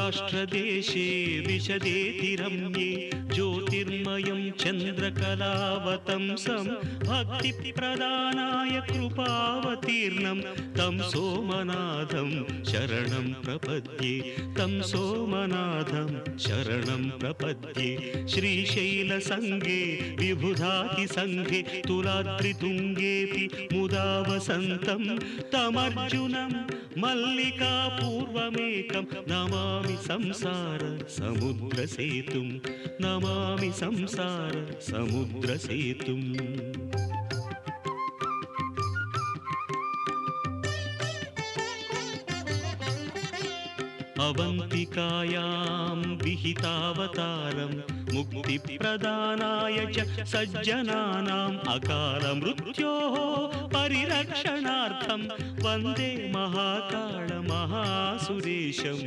सौराष्ट्रदेशे विशदेति रम्ये ज्योतिर्मयं चन्द्रकलावतंसं भक्तिप्रदानाय कृपावतीर्णं तं सोमनाथं शरणं प्रपद्ये तं सोमनाथं शरणं प्रपद्ये। श्रीशैलसङ्गे विबुधातिसङ्गे तुलाद्रितुङ्गेऽपि मुदा वसन्तं तमर्जुनं मल्लिकापूर्वमेकं नमामि संसार समुद्रसेतुं नमामि संसार समुद्रसेतुम्। अवन्तिकायां विहितावतारं मुक्तिप्रदानाय च सज्जनानाम् अकालमृत्योः परिरक्षणार्थं वन्दे महाकाल महासुरेशं।